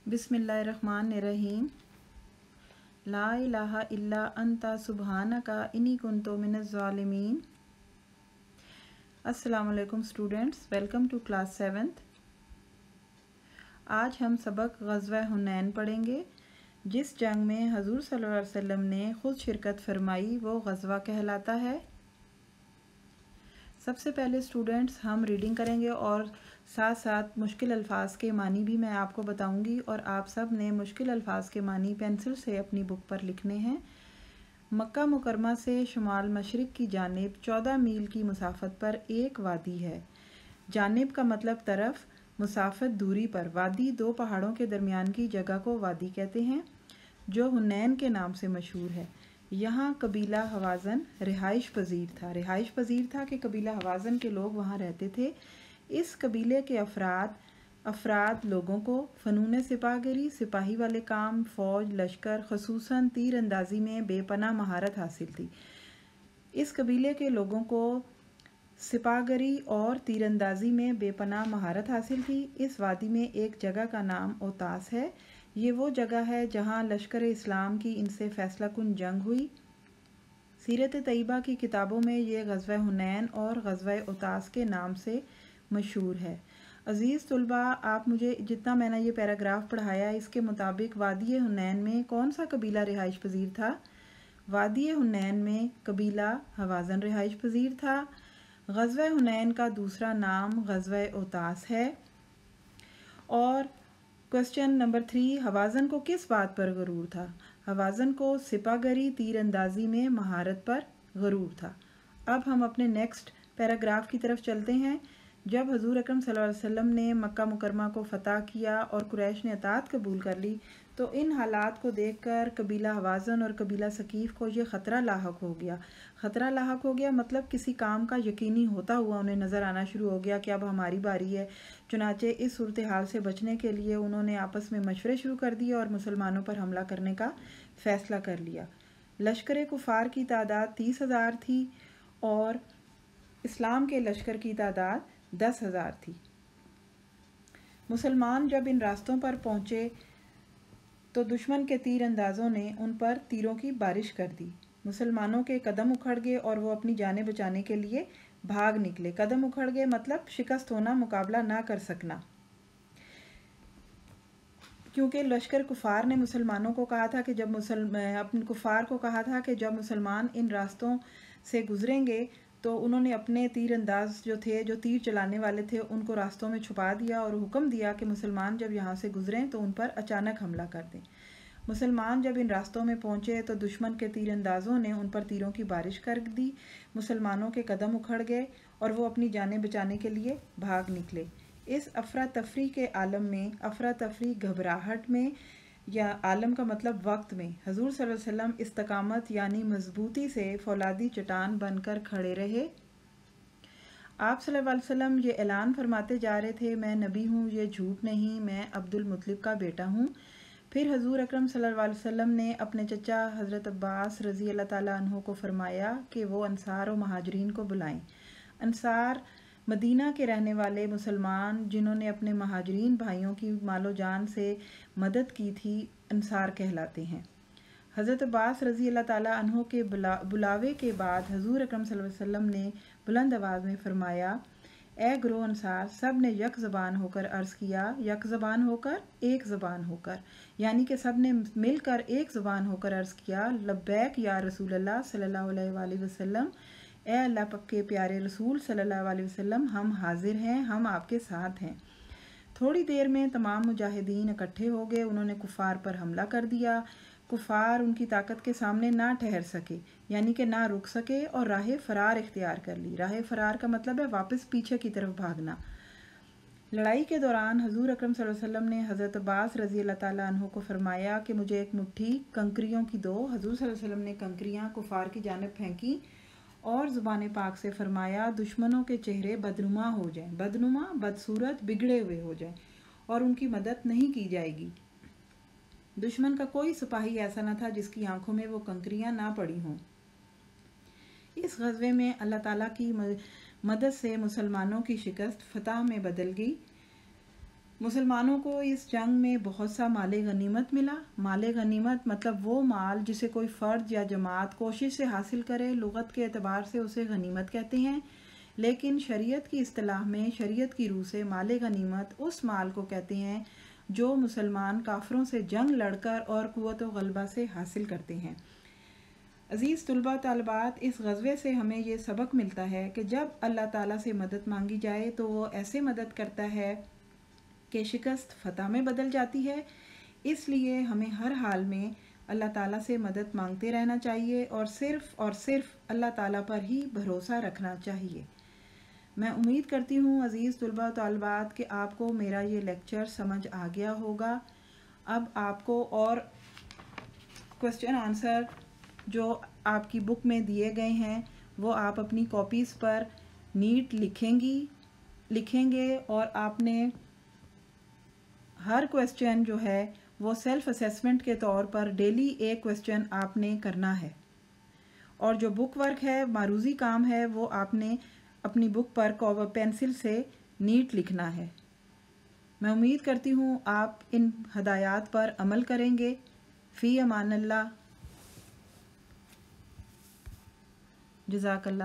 बिस्मिल्लाहिर्रहमानिर्रहीम। ला इलाहा इल्ला अंता सुब्हानका इन्नी कुन्तु मिनज़्ज़ालिमीन। अस्सलाम वालेकुम students, welcome to class 7th। आज हम सबक ग़ज़वा हुनैन पढ़ेंगे। जिस जंग में हजूर सल्लल्लाहु अलैहि वसल्लम ने ख़ुद शिरकत फरमाई वो ग़ज़वा कहलाता है। सबसे पहले स्टूडेंट्स हम रीडिंग करेंगे और साथ साथ मुश्किल अल्फाज के मानी भी मैं आपको बताऊंगी और आप सब ने मुश्किल अल्फाज के मानी पेंसिल से अपनी बुक पर लिखने हैं। मक्का मुकरमा से शुमाल मशरिक की जानिब 14 मील की मुसाफत पर एक वादी है। जानिब का मतलब तरफ, मुसाफत दूरी पर। वादी दो पहाड़ों के दरमियान की जगह को वादी कहते हैं जो हुनैन के नाम से मशहूर है। यहाँ कबीला हवाज़न रिहाइश पजीर था कि कबीला हवाज़न के लोग वहाँ रहते थे। इस कबीले के अफराद लोगों को फ़नून सिपाहगरी, सिपाही वाले काम, फ़ौज, लश्कर, ख़ुसूसन तीर अंदाज़ी में बेपनाह महारत हासिल थी। इस कबीले के लोगों को सिपाहगरी और तीरंदाजी में बेपनाह महारत हासिल थी। इस वादी में एक जगह का नाम ओतास है। ये वो जगह है जहाँ लश्कर इस्लाम की इनसे फ़ैसला कुन जंग हुई। सीरत तैयबा की किताबों में ये ग़ज़वा हुनैन और ग़ज़वा ओतास के नाम से मशहूर है। अज़ीज़ तुलबा, आप मुझे जितना मैंने ये पैराग्राफ पढ़ाया इसके मुताबिक वादी हुनैन में कौन सा कबीला रिहाइश पजीर था? वादी हुनैन में कबीला हवाज़न रिहाइश पजीर था। ग़ज़वा हुनैन का दूसरा नाम ग़ज़वा ओतास है। और क्वेश्चन नंबर 3, हवाज़न को किस बात पर गरूर था? हवाज़न को सिपाहगरी तीर अंदाज़ी में महारत पर गरूर था। अब हम अपने नेक्स्ट पैराग्राफ की तरफ चलते हैं। जब हजूर अकरम सल्लल्लाहु अलैहि वसल्लम ने मक्का मुकरमा को फ़तह किया और कुरैश ने अतात कबूल कर ली तो इन हालात को देखकर कबीला हवाज़न और कबीला सकीफ़ को ये ख़तरा लाहक हो गया मतलब किसी काम का यकीनी होता हुआ उन्हें नज़र आना शुरू हो गया कि अब हमारी बारी है। चुनाचे इस सूरत हाल से बचने के लिए उन्होंने आपस में मशवरे शुरू कर दिए और मुसलमानों पर हमला करने का फ़ैसला कर लिया। लश्कर कुफ़ार की तादाद 30,000 थी और इस्लाम के लश्कर की तादाद 10,000 थी। मुसलमान जब इन रास्तों पर पहुँचे तो दुश्मन के तीर अंदाज़ों ने उन पर तीरों की बारिश कर दी। मुसलमानों के कदम उखड़ गए और वो अपनी जानें बचाने के लिए भाग निकले। कदम उखड़ गए मतलब शिकस्त होना, मुकाबला ना कर सकना, क्योंकि लश्कर कुफ़ार ने मुसलमानों को कहा था कि जब मुसलमान इन रास्तों से गुजरेंगे तो उन्होंने अपने तीर अंदाज जो तीर चलाने वाले थे उनको रास्तों में छुपा दिया और हुक्म दिया कि मुसलमान जब यहाँ से गुजरें तो उन पर अचानक हमला कर दें। मुसलमान जब इन रास्तों में पहुँचे तो दुश्मन के तीर अंदाज़ों ने उन पर तीरों की बारिश कर दी। मुसलमानों के कदम उखड़ गए और वो अपनी जानें बचाने के लिए भाग निकले। इस अफरा तफरी के आलम में, अफरा तफरी घबराहट में या आलम का मतलब वक्त में, हजूर सल्लल्लाहु अलैहि वसल्लम इस्तकामत यानी मजबूती से फौलादी चट्टान बनकर खड़े रहे। आप सल्लल्लाहु अलैहि वसल्लम ये ऐलान फरमाते जा रहे थे, मैं नबी हूँ, ये झूठ नहीं, मैं अब्दुल मुत्तलिब का बेटा हूँ। फिर हजूर अकरम सल्लल्लाहु अलैहि वसल्लम ने अपने चचा हज़रत अब्बास रज़ी अल्लाह ताला अन्हु को फरमाया कि वो अंसार और महाजरीन को बुलाएं। अंसार मदीना के रहने वाले मुसलमान जिन्होंने अपने महाजरीन भाइयों की मालो जान से मदद की थी अंसार कहलाते हैं। हज़रत अब्बास रज़ी अल्लाह ताला अन्हु के बुलावे के बाद हजूर अकरम सल्लल्लाहु अलैहि वसल्लम ने बुलंद आवाज़ में फरमाया, ए ग्रो अंसार। सब ने यक ज़बान होकर अर्ज़ किया, यक ज़बान होकर, एक ज़बान होकर, यानी कि सब ने मिलकर एक ज़बान होकर अर्ज़ किया, लब्बैक या रसूल अल्लाह सल्लल्लाहु अलैहि वसल्लम। ए अल्लाह के प्यारे रसूल सल्लल्लाहु अलैहि वसल्लम, हम हाजिर हैं, हम आपके साथ हैं। थोड़ी देर में तमाम मुजाहिदीन इकट्ठे हो गए। उन्होंने कुफ़ार पर हमला कर दिया। कुफ़ार उनकी ताकत के सामने ना ठहर सके, यानी कि ना रुक सके और राह फ़रार इख्तियार कर ली। राह फ़रार का मतलब है वापस पीछे की तरफ भागना। लड़ाई के दौरान हजूर अकरम सल्लल्लाहु अलैहि वसल्लम ने हज़रत अब्बास रज़ी अल्लाह ताला अन्हु को फरमाया कि मुझे एक मुट्ठी कंकरियों की दो। हजूर सल्लल्लाहु अलैहि वसल्लम ने कंकरियाँ कुफ़ार की जानिब फेंकी और ज़ुबान पाक से फरमाया, दुश्मनों के चेहरे बदनुमा हो जाएं, बदनुमा बदसूरत बिगड़े हुए हो जाएं और उनकी मदद नहीं की जाएगी। दुश्मन का कोई सिपाही ऐसा न था जिसकी आंखों में वो कंकरियां ना पड़ी हों। इस ग़ज़वे में अल्लाह ताला की मदद से मुसलमानों की शिकस्त फ़तह में बदल गई। مسلمانوں کو اس جنگ میں بہت سا مال غنیمت ملا۔ مال غنیمت مطلب وہ مال جسے کوئی فرد یا جماعت کوشش سے حاصل کرے، لغت کے اعتبار سے اسے غنیمت کہتے ہیں، لیکن شریعت کی اصطلاح میں، شریعت کی روح سے مال غنیمت اس مال کو کہتے ہیں جو مسلمان کافروں سے جنگ لڑ کر اور قوت و غلبہ سے حاصل کرتے ہیں۔ عزیز طلباء طالبات، اس غزوے سے ہمیں یہ سبق ملتا ہے کہ جب اللہ تعالیٰ سے مدد مانگی جائے تو وہ ایسے مدد کرتا ہے کہ شکست فتح میں بدل جاتی ہے۔ اس لیے ہمیں ہر حال میں اللہ تعالیٰ سے مدد مانگتے رہنا چاہیے اور صرف اللہ تعالیٰ پر ہی بھروسہ رکھنا چاہیے۔ میں امید کرتی ہوں عزیز طلباء و طالبات کہ آپ کو میرا یہ لیکچر سمجھ آ گیا ہوگا۔ اب آپ کو اور کوسچن آنسر جو آپ کی بک میں دیے گئے ہیں وہ آپ اپنی کاپیز پر نیٹ لکھیں گے اور آپ نے ہر کوسچن جو ہے وہ سیلف اسیسمنٹ کے طور پر ڈیلی ایک کوسچن آپ نے کرنا ہے، اور جو بک ورک ہے، معروضی کام ہے، وہ آپ نے اپنی بک پر پینسل سے نیٹ لکھنا ہے۔ میں امید کرتی ہوں آپ ان ہدایات پر عمل کریں گے۔ فی امان اللہ، جزاک اللہ۔